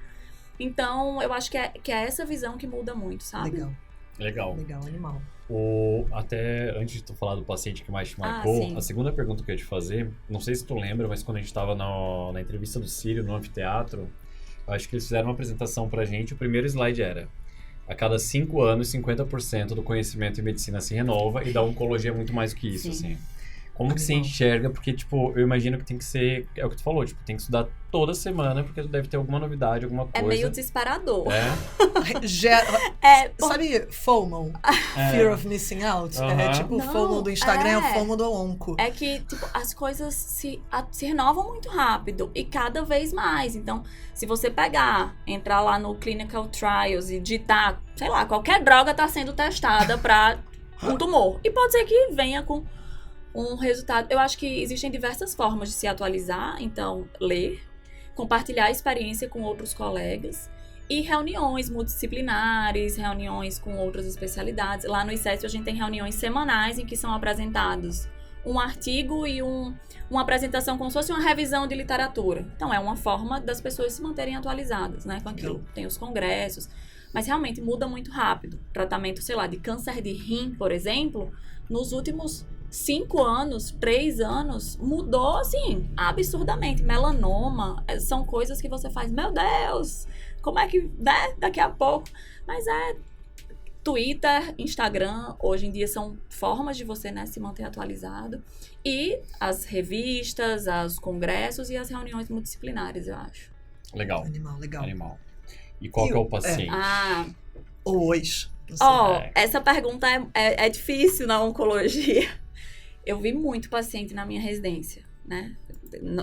Então, eu acho que é essa visão que muda muito, sabe? Legal, animal. Até antes de tu falar do paciente que mais te marcou, a segunda pergunta que eu ia te fazer, não sei se tu lembra, mas quando a gente tava na entrevista do Círio, no anfiteatro, acho que eles fizeram uma apresentação pra gente, o primeiro slide era: a cada 5 anos, 50% do conhecimento em medicina se renova, e da oncologia é muito mais do que isso, assim. Como que você enxerga? Porque, tipo, eu imagino que tem que ser... É o que tu falou, tipo, tem que estudar toda semana, porque tu deve ter alguma novidade, alguma coisa. É meio desesperador. Sabe FOMO? Fear of Missing Out? É tipo o FOMO do Instagram, é o FOMO do onco. É que, tipo, as coisas se renovam muito rápido e cada vez mais. Então, se você entrar lá no Clinical Trials e digitar, sei lá, qualquer droga tá sendo testada pra um tumor. E pode ser que venha com um resultado. Eu acho que existem diversas formas de se atualizar, então ler, compartilhar a experiência com outros colegas e reuniões multidisciplinares, reuniões com outras especialidades. Lá no ICESP a gente tem reuniões semanais em que são apresentados um artigo e uma apresentação como se fosse uma revisão de literatura. Então é uma forma das pessoas se manterem atualizadas, né, com aquilo. Tem os congressos, mas realmente muda muito rápido. Tratamento, sei lá, de câncer de rim, por exemplo, nos últimos 5 anos, 3 anos, mudou, assim, absurdamente. Melanoma, são coisas que você faz, meu Deus, como é que, né, daqui a pouco. Mas Twitter, Instagram, hoje em dia são formas de você, né, se manter atualizado. E as revistas, os congressos e as reuniões multidisciplinares, eu acho. Legal. Animal. E qual que é o paciente? Hoje. Essa pergunta é difícil na oncologia. Eu vi muito paciente na minha residência, né?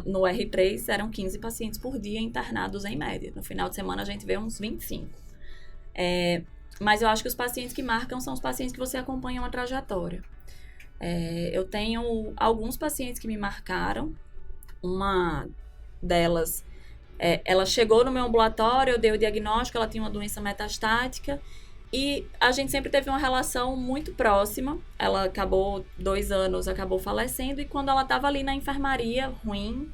No R3 eram 15 pacientes por dia internados em média. No final de semana a gente vê uns 25. Mas eu acho que os pacientes que marcam são os pacientes que você acompanha uma trajetória. Eu tenho alguns pacientes que me marcaram. Uma delas, ela chegou no meu ambulatório, eu dei o diagnóstico, ela tinha uma doença metastática. E a gente sempre teve uma relação muito próxima. Ela acabou 2 anos, acabou falecendo. E quando ela estava ali na enfermaria, ruim,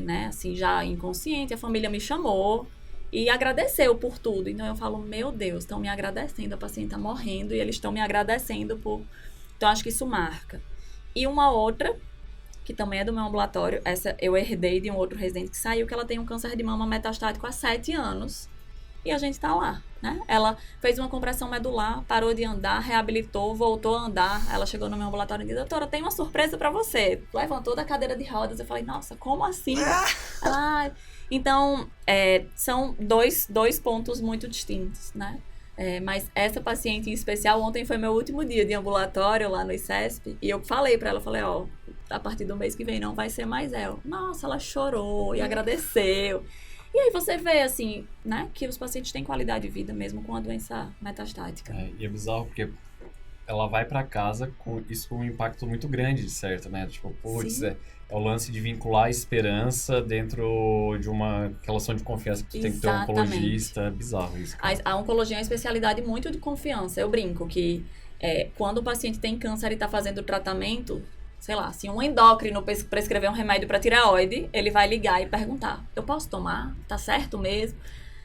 né, assim, já inconsciente, a família me chamou e agradeceu por tudo. Então eu falo, meu Deus, estão me agradecendo, a paciente está morrendo e eles estão me agradecendo por... Então acho que isso marca. E uma outra, que também é do meu ambulatório, essa eu herdei de um outro residente que saiu, que ela tem um câncer de mama metastático há 7 anos. e a gente tá lá, né? Ela fez uma compressão medular, parou de andar, reabilitou, voltou a andar. Ela chegou no meu ambulatório e disse, doutora, tem uma surpresa pra você. Levantou da cadeira de rodas. Eu falei, nossa, como assim? Ela, então, são dois pontos muito distintos, né? Mas essa paciente em especial, ontem foi meu último dia de ambulatório lá no ICESP, e eu falei pra ela, ó, a partir do mês que vem não vai ser mais ela. Nossa, ela chorou e agradeceu. E aí você vê, assim, né, que os pacientes têm qualidade de vida mesmo com a doença metastática. E é bizarro porque ela vai pra casa com um impacto muito grande, certo, né? Tipo, putz, é o lance de vincular a esperança dentro de uma relação de confiança que tu tem que ter um oncologista. É bizarro isso. A oncologia é uma especialidade muito de confiança. Eu brinco que quando o paciente tem câncer e está fazendo o tratamento, sei lá, se um endócrino prescrever um remédio para tireoide, ele vai ligar e perguntar, eu posso tomar? Tá certo mesmo?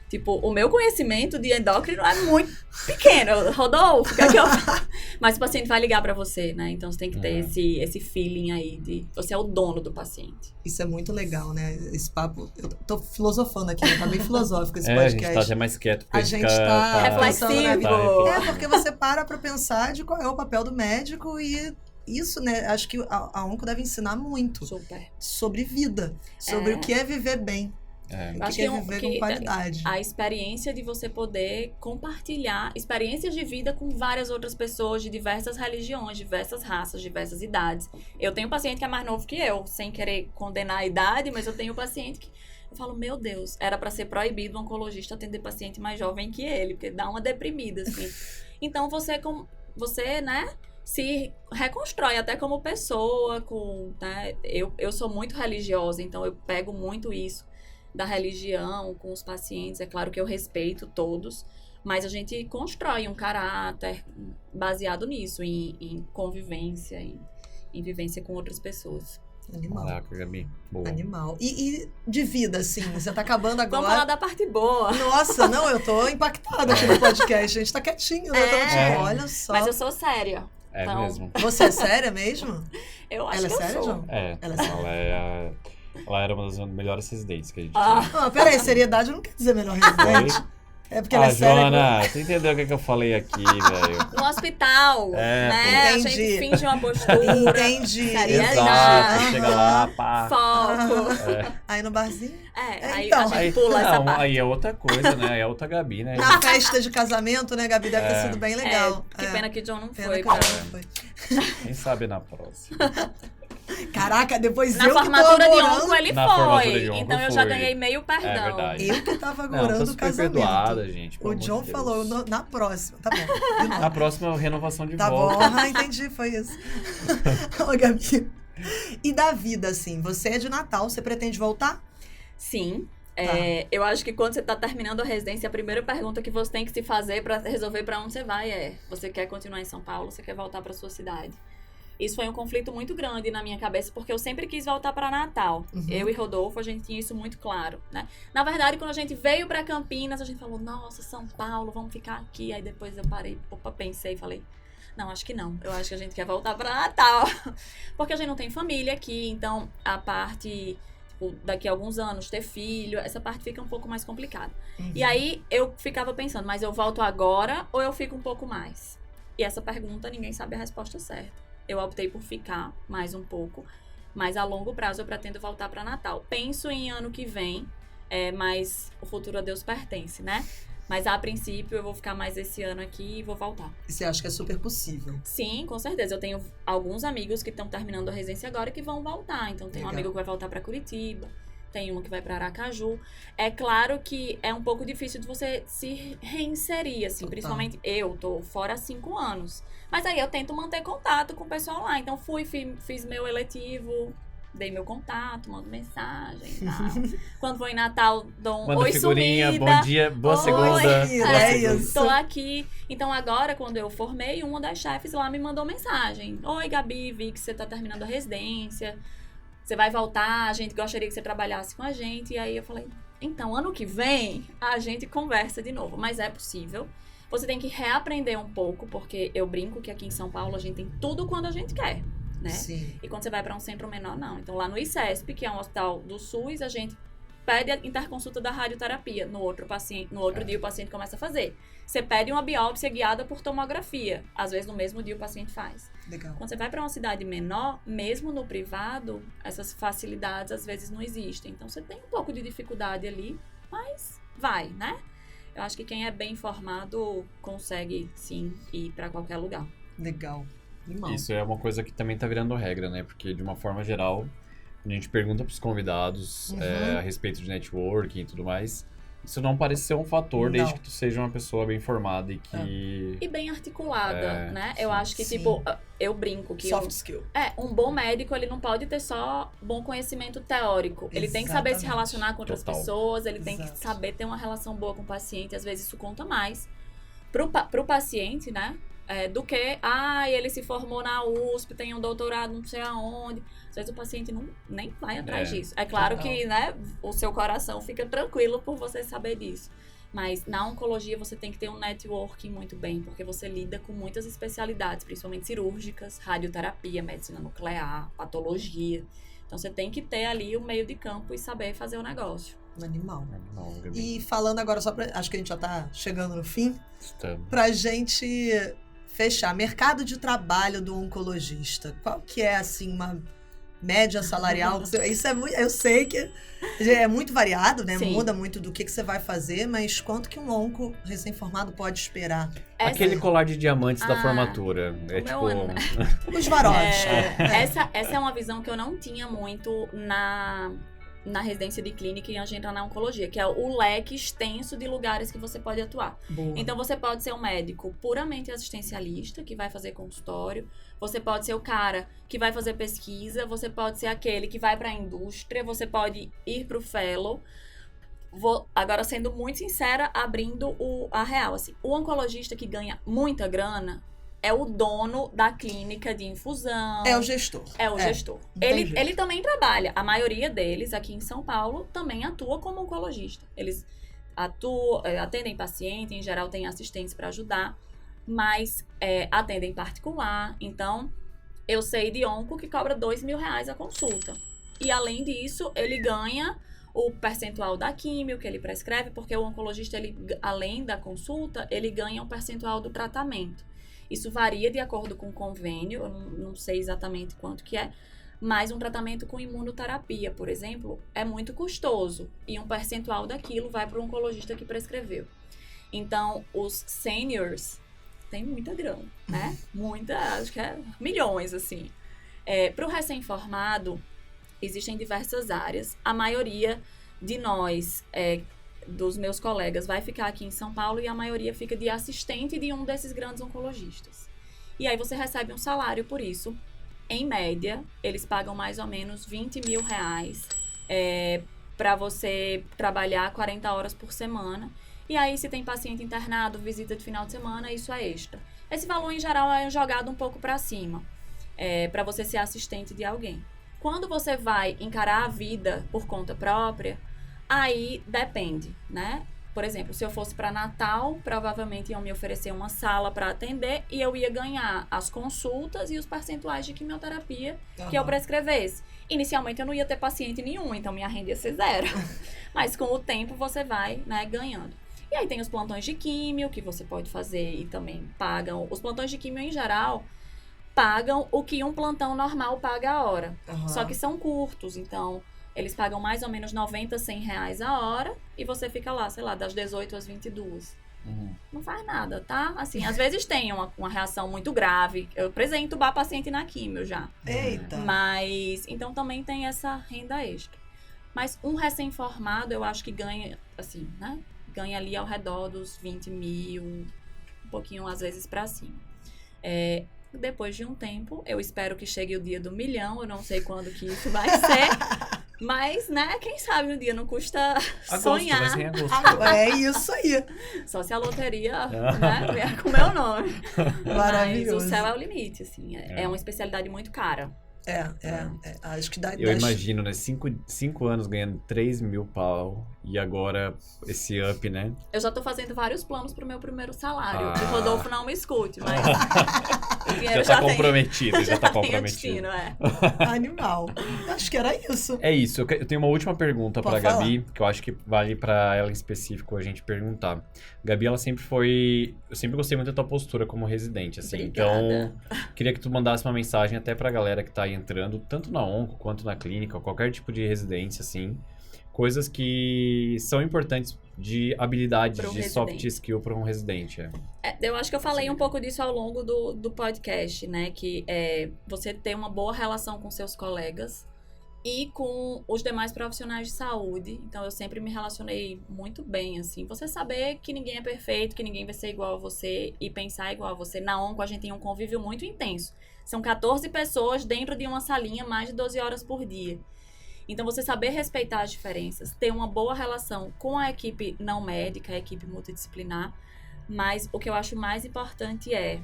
Tipo, o meu conhecimento de endócrino é muito pequeno. Rodolfo, o que é que eu faço? Mas o paciente vai ligar pra você, né? Então, você tem que ter esse feeling aí de... Você é o dono do paciente. Isso é muito legal, né? Esse papo... Eu tô filosofando aqui, né? Tá bem filosófico esse podcast. A gente tá até mais quieto. A gente tá reflexivo. Porque você para pra pensar de qual é o papel do médico e... Isso, né? Acho que a onco deve ensinar muito. Super. Sobre vida. Sobre o que é viver bem. O que é viver com qualidade. A experiência de você poder compartilhar experiências de vida com várias outras pessoas de diversas religiões, diversas raças, diversas idades. Eu tenho um paciente que é mais novo que eu, sem querer condenar a idade, mas eu tenho um paciente que eu falo, meu Deus, era para ser proibido um oncologista atender paciente mais jovem que ele, porque dá uma deprimida, assim. Então, você, né, se reconstrói até como pessoa, né? Eu sou muito religiosa, então eu pego muito isso da religião com os pacientes. É claro que eu respeito todos, mas a gente constrói um caráter baseado nisso, em convivência, em vivência com outras pessoas. Animal. Caraca, Gabi. Boa. Animal. E de vida, assim, você tá acabando agora. Vamos falar da parte boa. Nossa, não, eu tô impactada aqui no podcast. A gente tá quietinho, né? Tipo, olha só. Mas eu sou séria. Então, mesmo. Você é séria mesmo? Eu acho ela que é séria, eu sou. João? Ela é séria. Ela era uma das melhores residentes que a gente tinha. Peraí, seriedade não quer dizer melhor residente. É porque ela é séria. Joana, tu entendeu o que eu falei aqui, velho? No hospital, né? Entendi. A gente finge uma postura. Entendi. Exato. Chega lá, pá. Foco. Aí no barzinho? Aí então, a gente pula essa parte. Aí é outra coisa, né? Aí é outra Gabi, né? Na festa de casamento, né, Gabi? Deve ter sido bem legal. Que pena que o John não foi. Quem sabe na próxima. Caraca, depois na eu que tô formatura de agorando... onco ele foi. Então eu já ganhei meio perdão. Eu que tava agorando o casamento. Perdoada, gente. O John falou na próxima. Tá bom. Na próxima renovação de volta. Tá bom, entendi, foi isso. Ô, Gabi. E da vida, assim, você é de Natal, você pretende voltar? Sim. Eu acho que quando você está terminando a residência, a primeira pergunta que você tem que se fazer para resolver para onde você vai você quer continuar em São Paulo, você quer voltar para sua cidade? Isso foi um conflito muito grande na minha cabeça, porque eu sempre quis voltar para Natal. Eu e Rodolfo, a gente tinha isso muito claro, né? Na verdade, quando a gente veio para Campinas, a gente falou, nossa, São Paulo, vamos ficar aqui. Aí depois eu parei, pensei e falei, não, acho que não. Eu acho que a gente quer voltar para Natal. Porque a gente não tem família aqui, então a parte... daqui a alguns anos, ter filho, essa parte fica um pouco mais complicada. E aí, eu ficava pensando, mas eu volto agora ou eu fico um pouco mais? E essa pergunta, ninguém sabe a resposta certa. Eu optei por ficar mais um pouco, mas a longo prazo eu pretendo voltar para Natal. Penso em ano que vem, mas o futuro a Deus pertence, né? Mas a princípio eu vou ficar mais esse ano aqui e vou voltar. E você acha que é super possível? Sim, com certeza. Eu tenho alguns amigos que estão terminando a residência agora que vão voltar. Então tem um amigo que vai voltar para Curitiba, tem uma que vai para Aracaju. É claro que é um pouco difícil de você se reinserir, assim. Principalmente eu tô fora há 5 anos. Mas aí eu tento manter contato com o pessoal lá. Então fiz meu eletivo, dei meu contato, mando mensagem e tal. Quando vou em Natal, dou um oi, figurinha, sumida. Bom dia, boa segunda. Isso. Tô aqui. Então agora, quando eu formei, uma das chefes lá me mandou mensagem. Oi, Gabi, vi que você tá terminando a residência. Você vai voltar, a gente gostaria que você trabalhasse com a gente. E aí eu falei, então, ano que vem, a gente conversa de novo. Mas é possível. Você tem que reaprender um pouco, porque eu brinco que aqui em São Paulo a gente tem tudo quando a gente quer, né? Sim. E quando você vai para um centro menor, não. Então, lá no ICESP, que é um hospital do SUS, a gente pede a interconsulta da radioterapia. No outro dia o paciente começa a fazer. Você pede uma biópsia guiada por tomografia. Às vezes no mesmo dia o paciente faz. Legal. Quando você vai para uma cidade menor, mesmo no privado, essas facilidades às vezes não existem. Então você tem um pouco de dificuldade ali, mas vai, né? Eu acho que quem é bem informado consegue, sim, ir para qualquer lugar. Legal. Animal. Isso é uma coisa que também tá virando regra, né? Porque, de uma forma geral, a gente pergunta pros convidados a respeito de networking e tudo mais. Isso não parece ser um fator, desde que tu seja uma pessoa bem informada e que... E bem articulada, né? Eu acho que, Sim. tipo, eu brinco que... Soft skill. Um bom médico, ele não pode ter só bom conhecimento teórico. Ele tem que saber se Exatamente. relacionar com outras Total. pessoas, ele tem que Exato. saber ter uma relação boa com o paciente. Às vezes isso conta mais pro paciente, né? Do que, ele se formou na USP, tem um doutorado não sei aonde. Às vezes o paciente nem vai atrás disso. É claro total. que, né, o seu coração fica tranquilo por você saber disso. Mas na oncologia você tem que ter um networking muito bem, porque você lida com muitas especialidades, principalmente cirúrgicas, radioterapia, medicina nuclear, patologia. Então você tem que ter ali o meio de campo e saber fazer o negócio. Animal. Não, Gabi. E falando agora, acho que a gente já tá chegando no fim, Estamos. pra gente fechar. Mercado de trabalho do oncologista. Qual que é, assim, uma média salarial? Isso é muito, eu sei que é muito variado, né? Sim. Muda muito do que você vai fazer, mas quanto que um onco recém-formado pode esperar? Aquele colar de diamantes da Ah, formatura. É o tipo... meu ano, né? Os varones. Essa é uma visão que eu não tinha muito na residência de clínica e antes de entrar na oncologia, que é o leque extenso de lugares que você pode atuar. Boa. Então, você pode ser um médico puramente assistencialista, que vai fazer consultório. Você pode ser o cara que vai fazer pesquisa. Você pode ser aquele que vai para a indústria. Você pode ir para o fellow. Agora, sendo muito sincera, abrindo a real. Assim, o oncologista que ganha muita grana é o dono da clínica de infusão. É o gestor. É o gestor. não tem jeito. Ele também trabalha. A maioria deles, aqui em São Paulo, também atua como oncologista. Eles atendem paciente, em geral tem assistentes para ajudar, mas atendem particular. Então, eu sei de onco que cobra R$2.000 a consulta. E, além disso, ele ganha o percentual da químio que ele prescreve, porque o oncologista, além da consulta, ele ganha um percentual do tratamento. Isso varia de acordo com o convênio, eu não sei exatamente quanto que é, mas um tratamento com imunoterapia, por exemplo, é muito custoso e um percentual daquilo vai para o oncologista que prescreveu. Então, os seniors têm muita grana, né? Acho que é milhões, assim. Para o recém-formado, existem diversas áreas. A maioria de nós, dos meus colegas, vai ficar aqui em São Paulo e a maioria fica de assistente de um desses grandes oncologistas. E aí você recebe um salário por isso. Em média, eles pagam mais ou menos R$20.000 para você trabalhar 40 horas por semana. E aí, se tem paciente internado, visita de final de semana, isso é extra. Esse valor, em geral, é jogado um pouco para cima, para você ser assistente de alguém. Quando você vai encarar a vida por conta própria, aí depende, né? Por exemplo, se eu fosse para Natal, provavelmente iam me oferecer uma sala para atender e eu ia ganhar as consultas e os percentuais de quimioterapia que eu prescrevesse. Inicialmente eu não ia ter paciente nenhum, então minha renda ia ser zero. Mas com o tempo você vai, né, ganhando. E aí tem os plantões de químio que você pode fazer e também pagam. Os plantões de químio, em geral, pagam o que um plantão normal paga a hora. Só que são curtos, então eles pagam mais ou menos R$90, R$100 a hora e você fica lá, sei lá, das 18 às 22. Não faz nada, tá? Assim, às vezes tem uma reação muito grave. Eu precisei entubar paciente na químio já. Eita. Mas, então também tem essa renda extra. Mas um recém-formado, eu acho que ganha, assim, né? Ganha ali ao redor dos 20 mil, um pouquinho às vezes pra cima. Depois de um tempo, eu espero que chegue o dia do 1 milhão, eu não sei quando que isso vai ser. Mas, né, quem sabe um dia não custa sonhar. Vai ser em agosto. É isso aí. Só se a loteria, né, vier com o meu nome. Mas Maravilhoso. o céu é o limite, assim. É uma especialidade muito cara. Acho que dá. Eu imagino, né? 5 anos ganhando 3 mil pau e agora esse up, né? Eu já tô fazendo vários planos pro meu primeiro salário. Que o Rodolfo não me escute, mas o dinheiro Já tá tem. comprometido, já tá tem o comprometido. destino, é. Animal. Acho que era isso. É isso, eu tenho uma última pergunta pra Pode Gabi, que eu acho que vale pra ela em específico a gente perguntar. Gabi, ela sempre foi... Eu sempre gostei muito da tua postura como residente, assim. Obrigada. Então, queria que tu mandasse uma mensagem até pra galera que tá aí entrando, tanto na onco quanto na clínica, ou qualquer tipo de residência, assim. Coisas que são importantes de habilidades, Pra um de soft residente. skill para um residente. Eu acho que eu falei um pouco disso ao longo do podcast, né? Que é você ter uma boa relação com seus colegas e com os demais profissionais de saúde. Então, eu sempre me relacionei muito bem, assim. Você saber que ninguém é perfeito, que ninguém vai ser igual a você e pensar igual a você. Na onco, a gente tem um convívio muito intenso. São 14 pessoas dentro de uma salinha, mais de 12 horas por dia. Então, você saber respeitar as diferenças, ter uma boa relação com a equipe não médica, a equipe multidisciplinar, mas o que eu acho mais importante é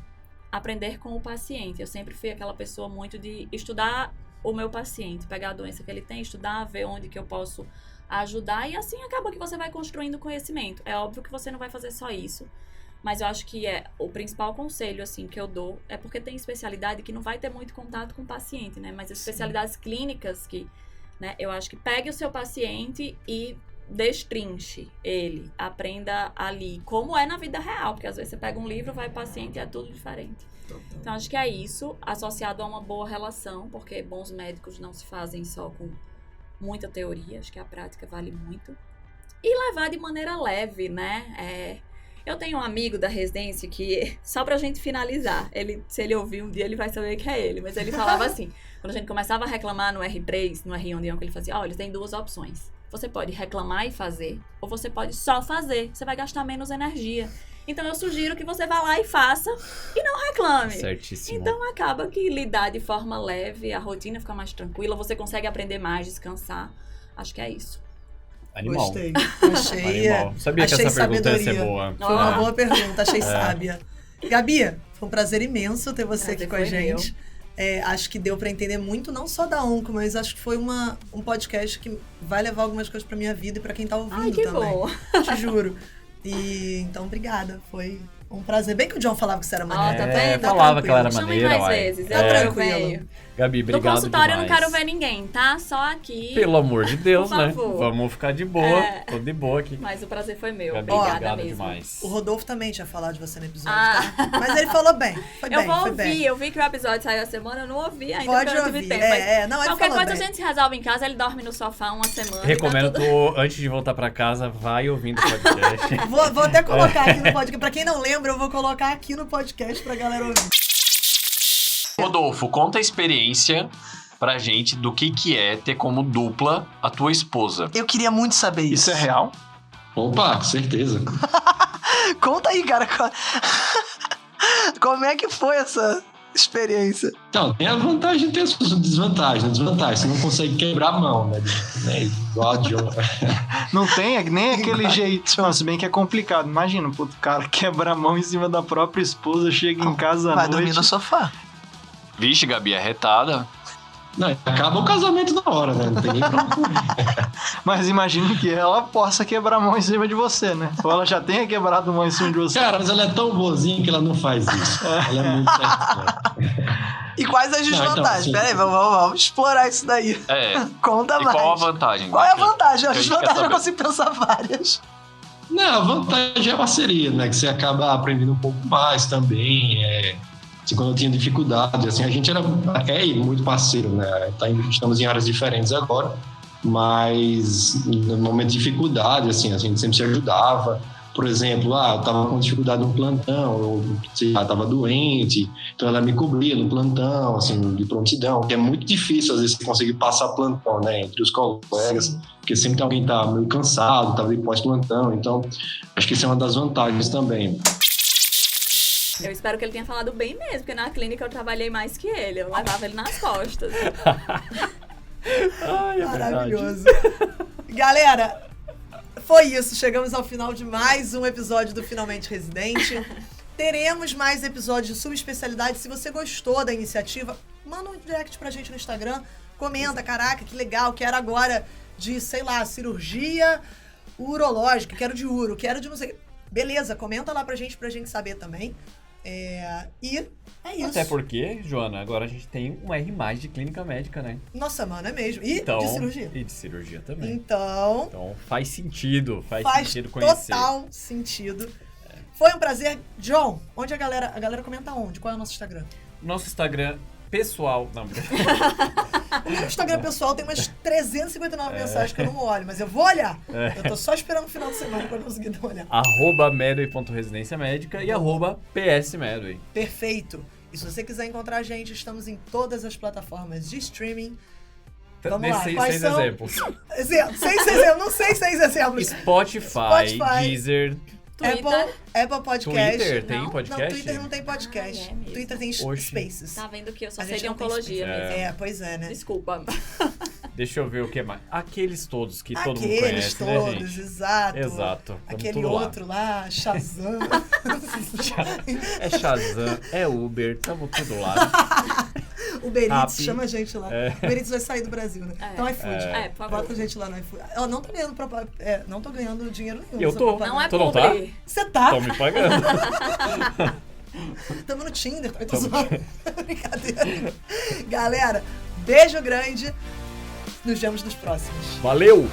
aprender com o paciente. Eu sempre fui aquela pessoa muito de estudar o meu paciente, pegar a doença que ele tem, estudar, ver onde que eu posso ajudar, e assim acaba que você vai construindo conhecimento. É óbvio que você não vai fazer só isso, mas eu acho que o principal conselho, assim, que eu dou é porque tem especialidade que não vai ter muito contato com o paciente, né? Mas as especialidades clínicas que, né, eu acho que pegue o seu paciente e destrinche ele, aprenda ali, como é na vida real, porque às vezes você pega um livro, vai paciente e é tudo diferente. Então, acho que é isso, associado a uma boa relação, porque bons médicos não se fazem só com muita teoria, acho que a prática vale muito. E levar de maneira leve, né? Eu tenho um amigo da residência que, só pra gente finalizar, se ele ouvir um dia, ele vai saber que é ele, mas ele falava assim, quando a gente começava a reclamar no R3, no R1 de onco, ele fazia, olha, tem 2 opções. Você pode reclamar e fazer, ou você pode só fazer, você vai gastar menos energia. Então, eu sugiro que você vá lá e faça e não reclame. Certíssimo. Então, acaba que lidar de forma leve, a rotina fica mais tranquila, você consegue aprender mais, descansar. Acho que é isso. Animal. Gostei. Achei. Animal. Sabia que achei essa pergunta ia ser sabedoria. boa. Foi uma Ah. boa pergunta, achei sábia. Gabi, foi um prazer imenso ter você aqui Prazer com a foi gente. Acho que deu pra entender muito, não só da onco, mas acho que foi um podcast que vai levar algumas coisas pra minha vida e pra quem tá ouvindo Ai, que também. bom. Te juro. E então, obrigada. Foi um prazer. Bem que o John falava que você era Ó, maneiro. tá vendo? Tá falava que ela era Chamem maneira, mais uai. vezes. Tá Eu tranquilo. venho. Gabi, No obrigado consultório demais. eu não quero ver ninguém, tá? Só aqui. Pelo amor de Deus, Por né? favor. Vamos ficar de boa. É. Tô de boa aqui. Mas o prazer foi meu. Gabi, Obrigada obrigado mesmo. demais. O Rodolfo também tinha falado de você no episódio, Ah. tá? Mas ele falou bem. Foi Eu bem, vou foi ouvir. bem. Eu vi que o episódio saiu a semana, eu não ouvi ainda, Pode porque eu não tive ouvir. tempo. Mas Não, ele qualquer falou coisa bem. a gente se resolve em casa, ele dorme no sofá uma semana. Recomendo Tá tudo... tu, antes de voltar pra casa, vai ouvindo o podcast. Vou até colocar aqui no podcast. Pra quem não lembra, eu vou colocar aqui no podcast pra galera ouvir. Rodolfo, conta a experiência pra gente do que é ter como dupla a tua esposa. Eu queria muito saber isso. Isso é real? Opa, com certeza. Conta aí, cara. Como é que foi essa experiência? Então, tem a vantagem e tem a desvantagem. A desvantagem, você não consegue quebrar a mão, né? Igual a John. Não tem nem aquele jeito. Não, se bem que é complicado. Imagina, pô, o cara quebra a mão em cima da própria esposa, chega em casa à noite. sofá. Vixe, Gabi, é retada. Não, acaba o casamento na hora, né? Não tem nem pra correr. Mas imagina que ela possa quebrar a mão em cima de você, né? Ou ela já tenha quebrado a mão em cima de você. Cara, mas ela é tão boazinha que ela não faz isso. Ela é muito certa. E quais as desvantagens? desvantagens? assim- Peraí, vamos explorar isso daí. É. Conta mais. vantagem? Qual é a vantagem? A que a gente quer desvantagem eu saber. consigo pensar várias. Não, a vantagem é a parceria, né? Que você acaba aprendendo um pouco mais também. Assim, quando eu tinha dificuldade, assim, a gente é muito parceiro, né? Estamos em áreas diferentes agora, mas no momento de dificuldade, assim, a gente sempre se ajudava. Por exemplo, eu estava com dificuldade no plantão, ou sei lá, estava doente, então ela me cobria no plantão, assim, de prontidão, que é muito difícil às vezes você conseguir passar plantão, né, entre os colegas, porque sempre tem alguém que tá meio cansado, tá meio pós-plantão, então acho que isso é uma das vantagens também. Eu espero que ele tenha falado bem mesmo, porque na clínica eu trabalhei mais que ele. Eu levava ele nas costas. Ai, é Maravilhoso. Galera, foi isso. Chegamos ao final de mais um episódio do Finalmente Residente. Teremos mais episódios de subespecialidade. Se você gostou da iniciativa, manda um direct pra gente no Instagram, comenta, caraca, que legal, quero agora de, sei lá, cirurgia urológica, quero de uro, quero de não sei... Beleza, comenta lá pra gente saber também. E é isso. Até porque, Joana, agora a gente tem um R+ de clínica médica, né? Nossa, mano, é mesmo. E Então, de cirurgia. E de cirurgia também. Então, Faz sentido sentido conhecer. total sentido. Foi um prazer. John, onde a galera comenta onde? Qual é o nosso Instagram? Nosso Instagram pessoal... Não, O meu Instagram pessoal tem umas 359 mensagens que eu não olho, mas eu vou olhar. Eu tô só esperando o final de semana pra conseguir dar uma olhada. @medway.residência médica e @psmedway. Perfeito. E se você quiser encontrar a gente, estamos em todas as plataformas de streaming. Vamos lá, quais seis são? exemplos. Seis exemplos, não sei 6 exemplos. Spotify, Deezer... Twitter. Apple Podcast. Twitter tem Não, podcast? Não, Twitter não tem podcast. Ah, é mesmo. Twitter tem Oxi. Spaces. Tá vendo que eu só A sei gente de não tem oncologia Spaces. mesmo. Pois é, né? Desculpa. Deixa eu ver o que mais. Aqueles todos que todo mundo Aqueles conhece, né, todos, gente? exato. Exato. Tamo Aquele tudo lá. outro lá, Shazam. É Shazam, é Uber, tamo tudo lá. Uber Eats, Rappi. chama a gente lá. Uber Eats vai sair do Brasil, né? Então iFood. Por favor. Bota a gente lá no iFood. Eu não tô ganhando, não tô ganhando dinheiro nenhum. Eu nessa tô. propaganda. Não é Tu não tá? publi. Você tá? Tão me pagando. Tamo no Tinder. Eu tô zoando. Brincadeira. Galera, beijo grande. Nos vemos nos próximos. Valeu!